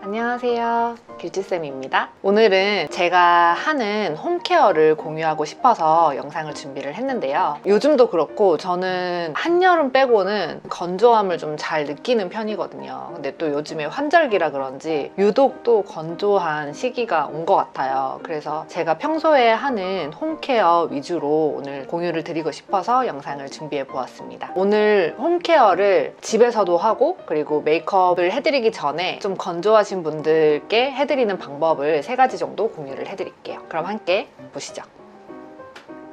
안녕하세요, 뷰티쌤입니다. 오늘은 제가 하는 홈케어를 공유하고 싶어서 영상을 준비를 했는데요. 요즘도 그렇고 저는 한여름 빼고는 건조함을 좀 잘 느끼는 편이거든요. 근데 또 요즘에 환절기라 그런지 유독 또 건조한 시기가 온 것 같아요. 그래서 제가 평소에 하는 홈케어 위주로 오늘 공유를 드리고 싶어서 영상을 준비해 보았습니다. 오늘 홈케어를 집에서도 하고 그리고 메이크업을 해드리기 전에 좀 건조하신 분들께 해드리는 방법을 3가지 정도 공유를 해드릴게요. 그럼 함께 보시죠.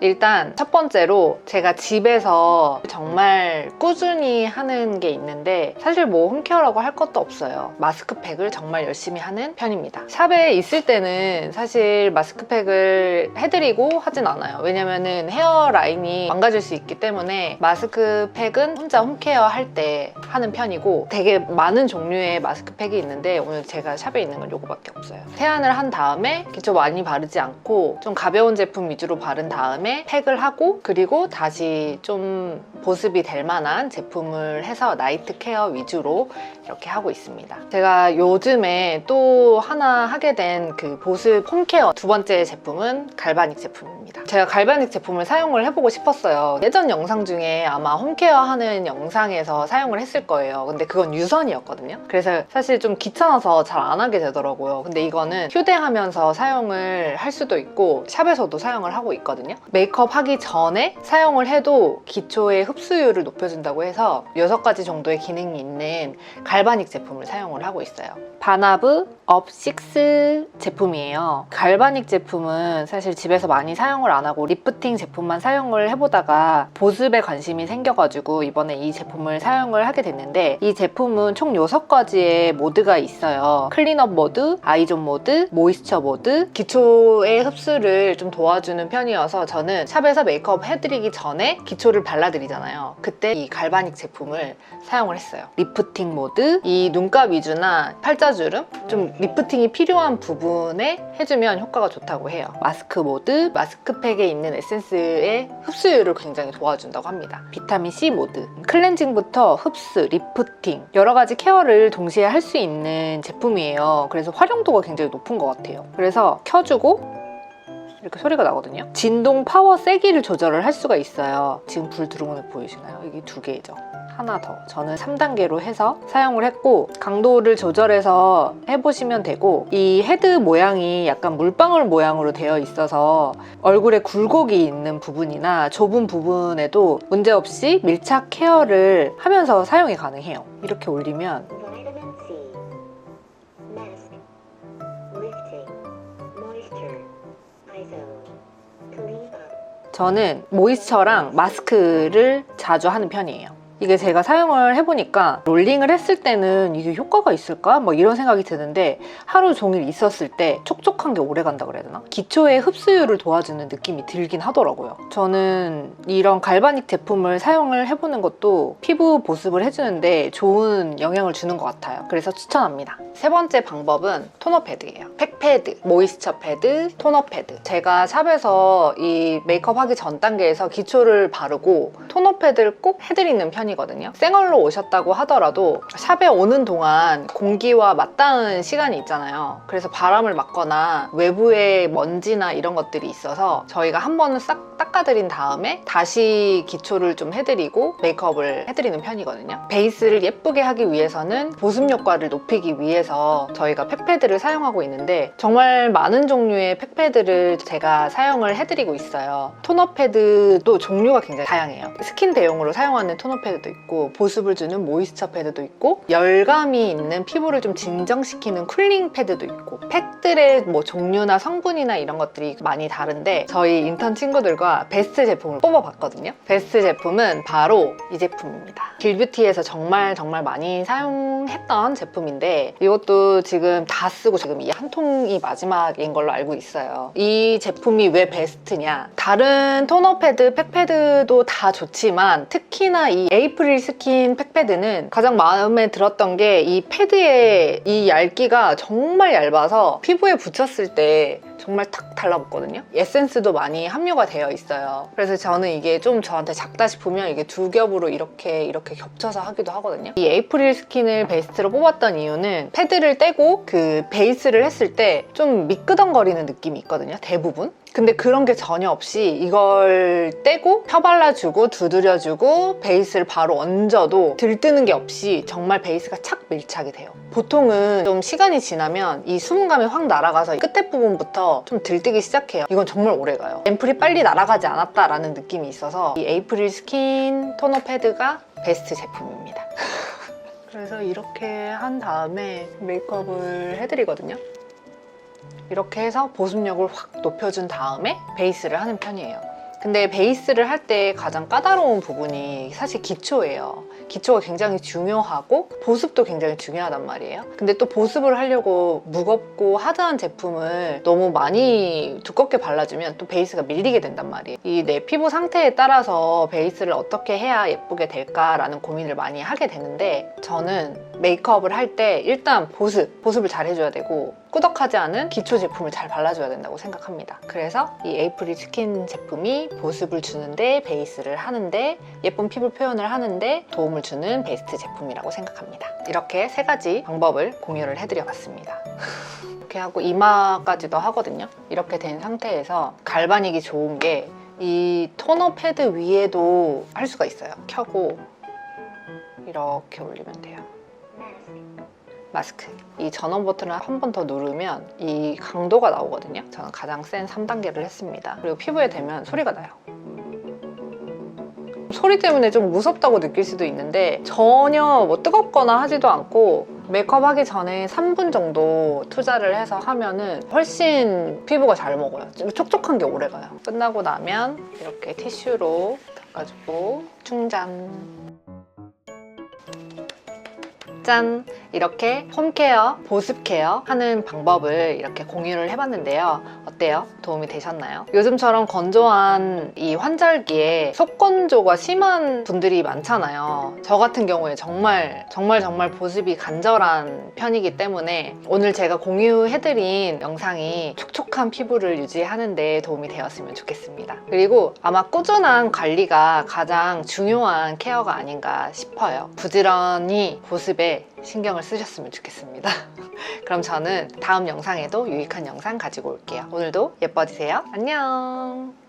일단 첫 번째로 제가 집에서 정말 꾸준히 하는 게 있는데 사실 뭐 홈케어라고 할 것도 없어요. 마스크팩을 정말 열심히 하는 편입니다. 샵에 있을 때는 사실 마스크팩을 해드리고 하진 않아요. 왜냐면은 헤어라인이 망가질 수 있기 때문에 마스크팩은 혼자 홈케어 할 때 하는 편이고 되게 많은 종류의 마스크팩이 있는데 오늘 제가 샵에 있는 건 요거밖에 없어요. 세안을 한 다음에 기초 많이 바르지 않고 좀 가벼운 제품 위주로 바른 다음에 팩을 하고 그리고 다시 좀 보습이 될 만한 제품을 해서 나이트 케어 위주로 이렇게 하고 있습니다. 제가 요즘에 또 하나 하게 된 그 보습 홈케어 두 번째 제품은 갈바닉 제품입니다. 제가 갈바닉 제품을 사용을 해보고 싶었어요. 예전 영상 중에 아마 홈케어 하는 영상에서 사용을 했을 거예요. 근데 그건 유선이었거든요. 그래서 사실 좀 귀찮아서 잘 안 하게 되더라고요. 근데 이거는 휴대하면서 사용을 할 수도 있고 샵에서도 사용을 하고 있거든요. 메이크업 하기 전에 사용을 해도 기초의 흡수율을 높여준다고 해서 6가지 정도의 기능이 있는 갈바닉 제품을 사용을 하고 있어요. 바나브 업6 제품이에요. 갈바닉 제품은 사실 집에서 많이 사용을 안 하고 리프팅 제품만 사용을 해보다가 보습에 관심이 생겨가지고 이번에 이 제품을 사용을 하게 됐는데 이 제품은 총 6가지의 모드가 있어요. 클린업 모드, 아이존 모드, 모이스처 모드, 기초의 흡수를 좀 도와주는 편이어서 저는 샵에서 메이크업 해드리기 전에 기초를 발라드리잖아요. 그때 이 갈바닉 제품을 사용을 했어요. 리프팅 모드, 이 눈가 위주나 팔자주름 좀 리프팅이 필요한 부분에 해주면 효과가 좋다고 해요. 마스크 모드, 마스크팩에 있는 에센스의 흡수율을 굉장히 도와준다고 합니다. 비타민 C 모드, 클렌징부터 흡수, 리프팅 여러 가지 케어를 동시에 할 수 있는 제품이에요. 그래서 활용도가 굉장히 높은 것 같아요. 그래서 켜주고 이렇게 소리가 나거든요. 진동 파워 세기를 조절을 할 수가 있어요. 지금 불 들어오는 거 보이시나요? 이게 2개죠. 하나 더. 저는 3단계로 해서 사용을 했고 강도를 조절해서 해보시면 되고 이 헤드 모양이 약간 물방울 모양으로 되어 있어서 얼굴에 굴곡이 있는 부분이나 좁은 부분에도 문제없이 밀착 케어를 하면서 사용이 가능해요. 이렇게 올리면 저는 모이스처랑 마스크를 자주 하는 편이에요. 이게 제가 사용을 해보니까 롤링을 했을 때는 이게 효과가 있을까? 뭐 이런 생각이 드는데 하루 종일 있었을 때 촉촉한 게 오래 간다 그래야 되나? 기초의 흡수율을 도와주는 느낌이 들긴 하더라고요. 저는 이런 갈바닉 제품을 사용을 해보는 것도 피부 보습을 해주는데 좋은 영향을 주는 것 같아요. 그래서 추천합니다. 3번째 방법은 토너 패드예요. 팩패드, 모이스처 패드, 토너 패드. 제가 샵에서 이 메이크업 하기 전 단계에서 기초를 바르고 토너 패드를 꼭 해드리는 편이거든요. 생얼로 오셨다고 하더라도 샵에 오는 동안 공기와 맞닿은 시간이 있잖아요. 그래서 바람을 맞거나 외부에 먼지나 이런 것들이 있어서 저희가 한 번은 싹 닦아드린 다음에 다시 기초를 좀 해드리고 메이크업을 해드리는 편이거든요. 베이스를 예쁘게 하기 위해서는 보습 효과를 높이기 위해서 저희가 팩패드를 사용하고 있는데 정말 많은 종류의 팩패드를 제가 사용을 해드리고 있어요. 토너 패드도 종류가 굉장히 다양해요. 스킨 대용으로 사용하는 토너 패드도 있고 보습을 주는 모이스처 패드도 있고 열감이 있는 피부를 좀 진정시키는 쿨링 패드도 있고 팩들의 뭐 종류나 성분이나 이런 것들이 많이 다른데 저희 인턴 친구들과 베스트 제품을 뽑아봤거든요. 베스트 제품은 바로 이 제품입니다. 길뷰티에서 정말 많이 사용했던 제품인데 이것도 지금 다 쓰고 지금 이 한 통이 마지막인 걸로 알고 있어요. 이 제품이 왜 베스트냐? 다른 토너 패드, 팩 패드도 다 좋지만 특히나 이 에이프릴 스킨 팩패드는 가장 마음에 들었던 게 이 패드의 이 얇기가 정말 얇아서 피부에 붙였을 때 정말 탁 달라붙거든요. 에센스도 많이 함유가 되어 있어요. 그래서 저는 이게 좀 저한테 작다 싶으면 이게 두 겹으로 이렇게 겹쳐서 하기도 하거든요. 이 에이프릴 스킨을 베스트로 뽑았던 이유는 패드를 떼고 그 베이스를 했을 때 좀 미끄덩거리는 느낌이 있거든요, 대부분. 근데 그런 게 전혀 없이 이걸 떼고 펴발라주고 두드려주고 베이스를 바로 얹어도 들뜨는 게 없이 정말 베이스가 착 밀착이 돼요. 보통은 좀 시간이 지나면 이 수분감이 확 날아가서 끝에 부분부터 좀 들뜨기 시작해요. 이건 정말 오래가요. 앰플이 빨리 날아가지 않았다라는 느낌이 있어서 이 에이프릴 스킨 토너 패드가 베스트 제품입니다. 그래서 이렇게 한 다음에 메이크업을 해드리거든요. 이렇게 해서 보습력을 확 높여준 다음에 베이스를 하는 편이에요. 근데 베이스를 할 때 가장 까다로운 부분이 사실 기초예요. 기초가 굉장히 중요하고 보습도 굉장히 중요하단 말이에요. 근데 또 보습을 하려고 무겁고 하드한 제품을 너무 많이 두껍게 발라주면 또 베이스가 밀리게 된단 말이에요. 이 내 피부 상태에 따라서 베이스를 어떻게 해야 예쁘게 될까라는 고민을 많이 하게 되는데, 저는 메이크업을 할 때 일단 보습을 잘 해줘야 되고 꾸덕하지 않은 기초 제품을 잘 발라줘야 된다고 생각합니다. 그래서 이 에이프릴 스킨 제품이 보습을 주는데, 베이스를 하는데, 예쁜 피부 표현을 하는데 도움을 주는 베스트 제품이라고 생각합니다. 이렇게 세 가지 방법을 공유를 해드려봤습니다. 이렇게 하고 이마까지도 하거든요. 이렇게 된 상태에서 갈바닉이 좋은 게 이 토너 패드 위에도 할 수가 있어요. 켜고 이렇게 올리면 돼요. 마스크. 이 전원 버튼을 한 번 더 누르면 이 강도가 나오거든요. 저는 가장 센 3단계를 했습니다. 그리고 피부에 대면 소리가 나요. 소리 때문에 좀 무섭다고 느낄 수도 있는데 전혀 뭐 뜨겁거나 하지도 않고, 메이크업 하기 전에 3분 정도 투자를 해서 하면은 훨씬 피부가 잘 먹어요. 좀 촉촉한 게 오래 가요. 끝나고 나면 이렇게 티슈로 닦아주고 충전. 짠! 이렇게 홈케어, 보습케어 하는 방법을 이렇게 공유를 해봤는데요. 어때요? 도움이 되셨나요? 요즘처럼 건조한 이 환절기에 속건조가 심한 분들이 많잖아요. 저 같은 경우에 정말 보습이 간절한 편이기 때문에 오늘 제가 공유해드린 영상이 촉촉한 피부를 유지하는 데 도움이 되었으면 좋겠습니다. 그리고 아마 꾸준한 관리가 가장 중요한 케어가 아닌가 싶어요. 부지런히 보습에 신경을 쓰셨으면 좋겠습니다. 그럼 저는 다음 영상에도 유익한 영상 가지고 올게요. 오늘도 예뻐지세요. 안녕.